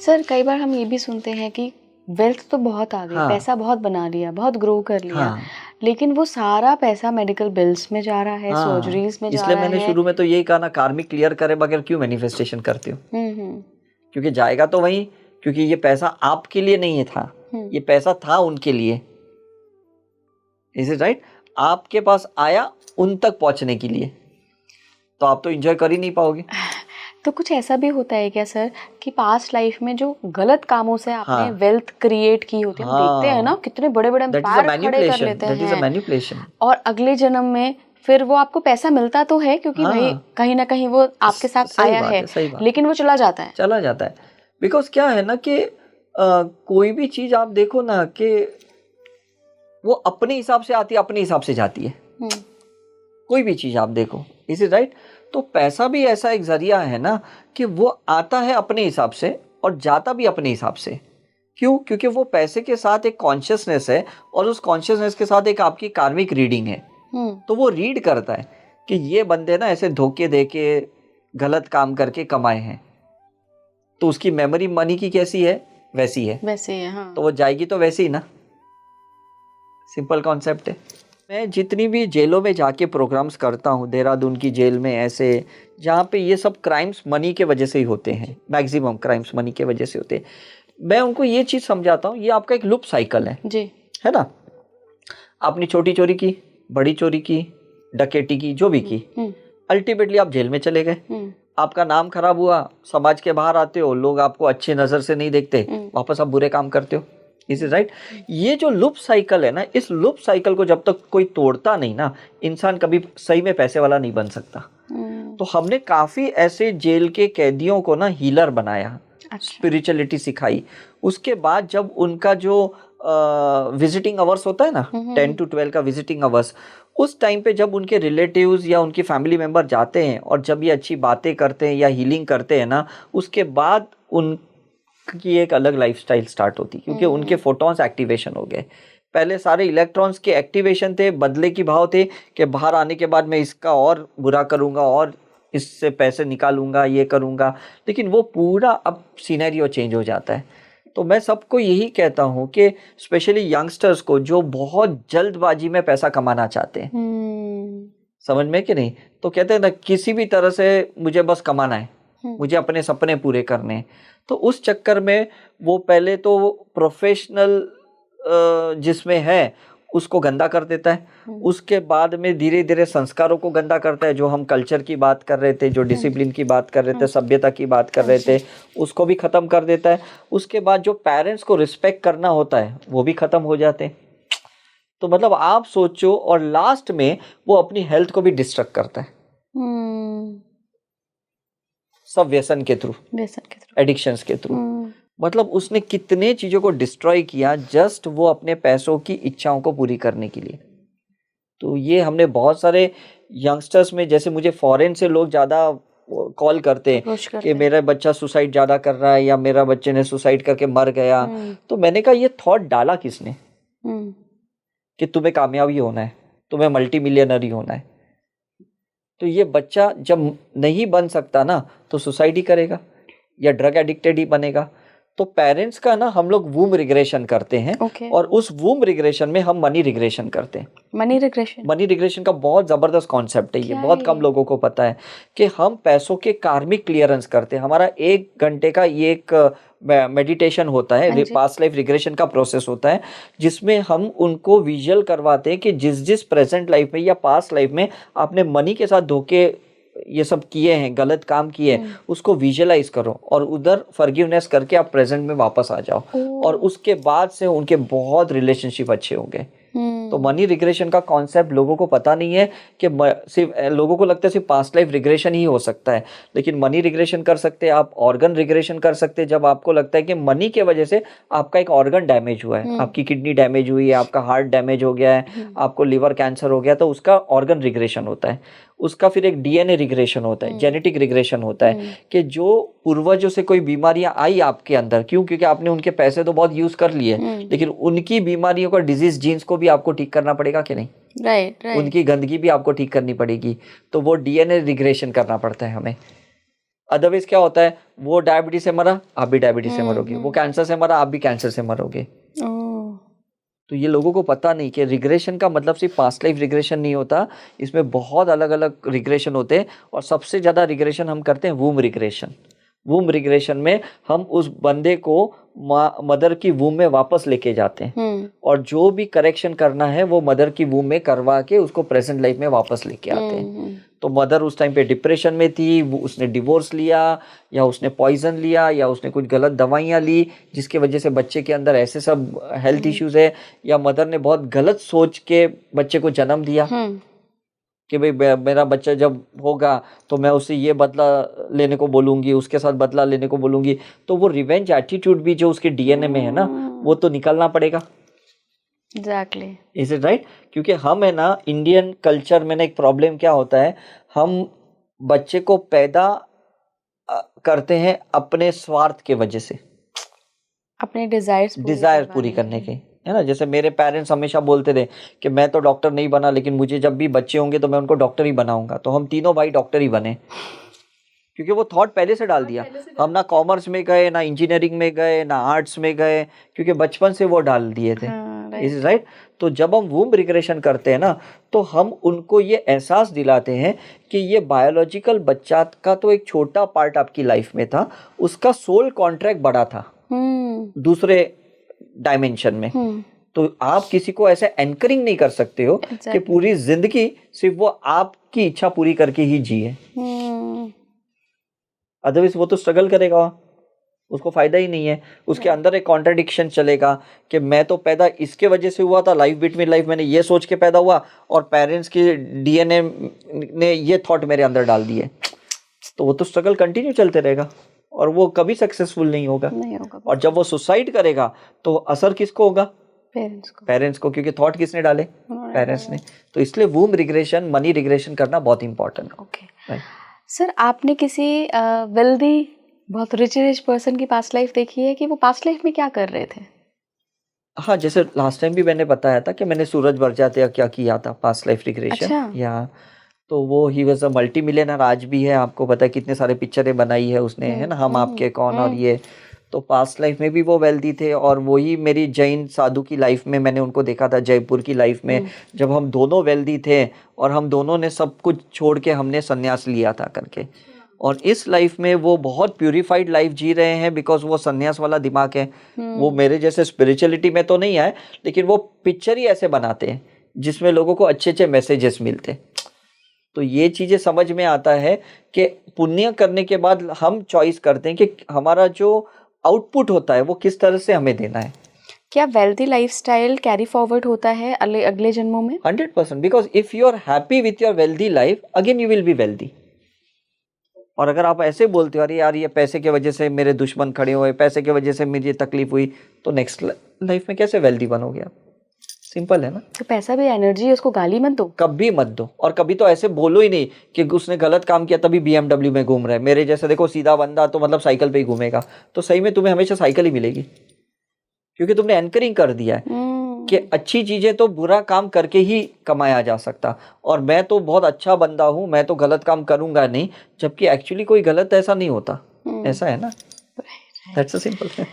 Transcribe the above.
Sir कई बार हम ये भी सुनते हैं कि वेल्थ तो बहुत आ गई, हाँ। पैसा बहुत बना लिया, बहुत ग्रो कर लिया, हाँ। लेकिन वो सारा पैसा मेडिकल बिल्स में जा रहा है, हाँ, सर्जरीज में जा इसलिए रहा मैंने है। शुरू में तो यही कहा ना, कार्मिक क्लियर करे बगैर क्यों मैनिफेस्टेशन करते हो? क्योंकि जाएगा तो वहीं, क्योंकि ये पैसा आपके लिए नहीं था, ये पैसा था उनके लिए। Is it right? आपके पास आया उन तक पहुंचने के लिए, तो आप तो एंजॉय कर ही नहीं पाओगे। तो कुछ ऐसा भी होता है क्या सर कि पास्ट लाइफ में जो गलत कामों से आपने हाँ। वेल्थ क्रिएट की होती है, हम देखते हैं ना कितने बड़े बड़े एम्पायर खड़े कर लेते हैं, और अगले जन्म में फिर वो आपको पैसा मिलता तो है क्योंकि भाई कहीं ना कहीं वो आपके साथ आया है, लेकिन वो चला जाता है। बिकॉज क्या है ना कि कोई भी चीज आप देखो ना कि वो अपने हिसाब से आती है, अपने हिसाब से जाती है। कोई भी चीज आप देखो, इज इट राइट? तो पैसा भी ऐसा एक जरिया है ना कि वो आता है अपने हिसाब से और जाता भी अपने हिसाब से। क्यों? क्योंकि वो पैसे के साथ एक कॉन्शियसनेस है, और उस कॉन्शियसनेस के साथ एक आपकी कार्मिक रीडिंग है। तो वो रीड करता है कि ये बंदे ना ऐसे धोखे दे के गलत काम करके कमाए हैं, तो उसकी मेमोरी मनी की कैसी है? वैसी है। हाँ। तो वो जाएगी तो वैसे ही ना। सिंपल कॉन्सेप्ट है। मैं जितनी भी जेलों में जाके प्रोग्राम्स करता हूँ, देहरादून की जेल में ऐसे, जहाँ पे ये सब क्राइम्स मनी के वजह से ही होते हैं, मैक्सिमम क्राइम्स मनी के वजह से होते हैं, मैं उनको ये चीज़ समझाता हूँ, ये आपका एक लूप साइकिल है जी, है ना। आपने छोटी चोरी की, बड़ी चोरी की, डकैती की, जो भी की, अल्टीमेटली आप जेल में चले गए, आपका नाम खराब हुआ, समाज के बाहर आते हो, लोग आपको अच्छे नज़र से नहीं देखते, वापस आप बुरे काम करते हो। Is it right? ये जो लूप साइकिल है ना, इस लूप साइकिल को जब तक कोई तोड़ता नहीं ना, इंसान कभी सही में पैसे वाला नहीं बन सकता। तो हमने काफी ऐसे जेल के कैदियों को ना हीलर बनाया, स्पिरिचुअलिटी सिखाई। उसके बाद जब उनका जो विजिटिंग आवर्स होता है ना, 10 to 12 का विजिटिंग आवर्स, उस टाइम पे जब उनके रिलेटिव्स या उनकी फैमिली मेंबर जाते हैं और जब ये अच्छी बातें करते हैं या हीलिंग करते हैं ना, उसके बाद उनकी एक अलग लाइफस्टाइल स्टार्ट होती, क्योंकि उनके फोटॉन्स एक्टिवेशन हो गए। पहले सारे इलेक्ट्रॉन्स के एक्टिवेशन थे, बदले की भाव थे कि बाहर आने के बाद मैं इसका और बुरा करूंगा और इससे पैसे निकालूंगा, ये करूंगा, लेकिन वो पूरा अब सिनेरियो चेंज हो जाता है। तो मैं सबको यही कहता हूँ कि स्पेशली यंगस्टर्स को जो बहुत जल्दबाजी में पैसा कमाना चाहते हैं, समझ में कि नहीं, तो कहते हैं ना किसी भी तरह से मुझे बस कमाना है, मुझे अपने सपने पूरे करने हैं। तो उस चक्कर में वो पहले तो प्रोफेशनल जिसमें है उसको गंदा कर देता है, उसके बाद में धीरे धीरे संस्कारों को गंदा करता है। जो हम कल्चर की बात कर रहे थे, जो डिसिप्लिन की बात कर रहे थे, सभ्यता की बात कर रहे थे, उसको भी ख़त्म कर देता है। उसके बाद जो पेरेंट्स को रिस्पेक्ट करना होता है वो भी ख़त्म हो जाते हैं। तो मतलब आप सोचो, और लास्ट में वो अपनी हेल्थ को भी डिस्ट्रक्ट करता है, सब व्यसन के थ्रू, एडिक्शंस के थ्रू। मतलब उसने कितने चीजों को डिस्ट्रॉय किया जस्ट वो अपने पैसों की इच्छाओं को पूरी करने के लिए। तो ये हमने बहुत सारे यंगस्टर्स में, जैसे मुझे फॉरेन से लोग ज्यादा कॉल करते हैं कि मेरा बच्चा सुसाइड ज्यादा कर रहा है या मेरा बच्चे ने सुसाइड करके मर गया। तो मैंने कहा ये थॉट डाला किसने कि तुम्हें कामयाबी होना है, तुम्हें मल्टी मिलियनर ही होना है। तो ये बच्चा जब नहीं बन सकता ना तो सुसाइड ही करेगा या ड्रग एडिक्टेड ही बनेगा। तो पेरेंट्स का ना हम लोग वूम रिग्रेशन करते हैं, और उस वूम रिग्रेशन में हम मनी रिग्रेशन करते हैं। मनी रिग्रेशन का बहुत जबरदस्त कॉन्सेप्ट है, ये बहुत कम लोगों को पता है कि हम पैसों के कार्मिक क्लियरेंस करते हैं। हमारा 1 घंटे का ये एक मेडिटेशन होता है, पास्ट लाइफ रिग्रेशन का प्रोसेस होता है, जिसमें हम उनको विजुअल करवाते हैं कि जिस जिस प्रेजेंट लाइफ में या पास्ट लाइफ में आपने मनी के साथ धोखे ये सब किए हैं, गलत काम किए हैं, उसको विजुअलाइज करो और उधर फॉरगिवनेस करके आप प्रेजेंट में वापस आ जाओ, और उसके बाद से उनके बहुत रिलेशनशिप अच्छे होंगे। तो मनी रिग्रेशन का कॉन्सेप्ट लोगों को पता नहीं है कि सिर्फ लोगों को लगता है सिर्फ पास्ट लाइफ रिग्रेशन ही हो सकता है, लेकिन मनी रिग्रेशन कर सकते हैं आप, ऑर्गन रिग्रेशन कर सकते हैं। जब आपको लगता है कि मनी के वजह से आपका एक ऑर्गन डैमेज हुआ है, आपकी किडनी डैमेज हुई है, आपका हार्ट डैमेज हो गया है, आपको लिवर कैंसर हो गया, तो उसका ऑर्गन रिग्रेशन होता है। उसका फिर एक डीएनए रिग्रेशन होता है, जेनेटिक रिग्रेशन होता है कि जो पूर्वजों से कोई बीमारियां आई आपके अंदर, क्यों? क्योंकि आपने उनके पैसे तो बहुत यूज कर लिए, लेकिन उनकी बीमारियों का, डिजीज जीन्स को भी आपको ठीक करना पड़ेगा कि नहीं? राइट। उनकी गंदगी भी आपको ठीक करनी पड़ेगी। तो वो डीएनए रिग्रेशन करना पड़ता है हमें। अदरवाइज क्या होता है, वो डायबिटीज से मरा, आप भी डायबिटीज से मरोगे, वो कैंसर से मरा, आप भी कैंसर से मरोगे। तो ये लोगों को पता नहीं कि रिग्रेशन का मतलब सिर्फ पास्ट लाइफ रिग्रेशन नहीं होता, इसमें बहुत अलग अलग रिग्रेशन होते हैं। और सबसे ज़्यादा रिग्रेशन हम करते हैं वूम रिग्रेशन। वूम रिग्रेशन में हम उस बंदे को मदर की वूम में वापस लेके जाते हैं और जो भी करेक्शन करना है वो मदर की वूम में करवा के उसको प्रेजेंट लाइफ में वापस लेके आते हैं। तो मदर उस टाइम पे डिप्रेशन में थी, वो उसने डिवोर्स लिया या उसने पॉइजन लिया या उसने कुछ गलत दवाइयाँ ली जिसके वजह से बच्चे के अंदर ऐसे सब हेल्थ इश्यूज है, या मदर ने बहुत गलत सोच के बच्चे को जन्म दिया कि भाई मेरा बच्चा जब होगा तो मैं उससे ये बदला लेने को बोलूंगी, उसके साथ बदला लेने को बोलूंगी। तो वो रिवेंज एटीट्यूड भी जो उसके डीएनए में है ना, वो तो निकलना पड़ेगा। Exactly, is it right? क्योंकि हम है ना, इंडियन कल्चर में ना एक प्रॉब्लम क्या होता है, हम बच्चे को पैदा करते हैं अपने स्वार्थ के वजह से, अपने डिजायर पूरी करने के, है ना। जैसे मेरे पेरेंट्स हमेशा बोलते थे कि मैं तो डॉक्टर नहीं बना, लेकिन मुझे जब भी बच्चे होंगे तो मैं उनको डॉक्टर ही बनाऊंगा। तो हम तीनों भाई डॉक्टर ही बने, क्योंकि वो थॉट पहले से डाल दिया। हम ना कॉमर्स में गए, ना इंजीनियरिंग में गए, ना आर्ट्स में गए, क्योंकि बचपन से वो डाल दिए थे। Is right? तो जब हम वूम रिग्रेशन करते हैं ना, तो हम उनको ये एहसास दिलाते हैं कि ये बायोलॉजिकल बच्चा का तो एक छोटा पार्ट आपकी लाइफ में था, उसका सोल कॉन्ट्रैक्ट बड़ा था दूसरे डायमेंशन में। तो आप किसी को ऐसे एंकरिंग नहीं कर सकते हो कि पूरी जिंदगी सिर्फ वो आपकी इच्छा पूरी करके ही जिए। अदरवाइज वो तो स्ट्रगल करेगा, उसको फायदा ही नहीं है। उसके अंदर एक कॉन्ट्रडिक्शन चलेगा कि मैं तो पैदा इसके वजह से हुआ था, लाइफ बिटवीन लाइफ मैंने ये सोच के पैदा हुआ, और पेरेंट्स के डीएनए ने ये थॉट मेरे अंदर डाल दिए। तो वो तो स्ट्रगल कंटिन्यू चलते रहेगा और वो कभी सक्सेसफुल नहीं होगा। और जब वो सुसाइड करेगा तो असर किसको होगा? पेरेंट्स को, क्योंकि थॉट किसने डाले? पेरेंट्स ने। तो इसलिए वूम रिग्रेशन, मनी रिग्रेशन करना बहुत इंपॉर्टेंट है। ओके सर, आपने किसी वेल्दी, बहुत रिच पर्सन की पास्ट लाइफ देखी है कि वो पास्ट लाइफ में क्या कर रहे थे? हाँ, जैसे लास्ट टाइम भी मैंने बताया था कि मैंने सूरज बरजात्या क्या किया था पास्ट लाइफ रिग्रेशन। अच्छा? या तो वो he was a multi millionaire, आज भी है। आपको पता है कितने सारे पिक्चरें बनाई है उसने, है ना, हम आपके कौन और ये। तो पास्ट लाइफ में भी वो वेल्दी थे, और वही मेरी जैन साधु की लाइफ में मैंने उनको देखा था, जयपुर की लाइफ में, जब हम दोनों वेल्दी थे और हम दोनों ने सब कुछ छोड़ के हमने संन्यास लिया था करके। और इस लाइफ में वो बहुत प्यूरिफाइड लाइफ जी रहे हैं, बिकॉज वो संन्यास वाला दिमाग है। वो मेरे जैसे स्पिरिचुअलिटी में तो नहीं आए, लेकिन वो पिक्चर ही ऐसे बनाते हैं जिसमें लोगों को अच्छे अच्छे मैसेजेस मिलते। तो ये चीज़ें समझ में आता है कि पुण्य करने के बाद हम चॉइस करते हैं कि हमारा जो आउटपुट होता है वो किस तरह से हमें देना है। क्या वेल्दी लाइफस्टाइल कैरी फॉरवर्ड होता है अगले जन्मों में? 100%, because if you are happy with your wealthy life, again you will be wealthy. और अगर आप ऐसे बोलते हो अरे यार ये पैसे की वजह से मेरे दुश्मन खड़े हुए, पैसे की वजह से मुझे तकलीफ हुई, तो नेक्स्ट लाइफ में कैसे वेल्दी बनोगे आप? सिंपल है ना। तो पैसा भी एनर्जी है, उसको गाली मत दो, कभी मत दो। और कभी तो ऐसे बोलो ही नहीं कि उसने गलत काम किया तभी BMW में घूम रहा है। मेरे जैसे देखो सीधा बंदा तो मतलब साइकिल पे ही घूमेगा, तो सही में तुम्हें हमेशा साइकिल ही मिलेगी, क्योंकि तुमने एंकरिंग कर दिया है कि अच्छी चीजें तो बुरा काम करके ही कमाया जा सकता, और मैं तो बहुत अच्छा बंदा हूं, मैं तो गलत काम करूंगा नहीं, जबकि एक्चुअली कोई गलत ऐसा नहीं होता। ऐसा है ना, दैट्स अ सिंपल थिंग।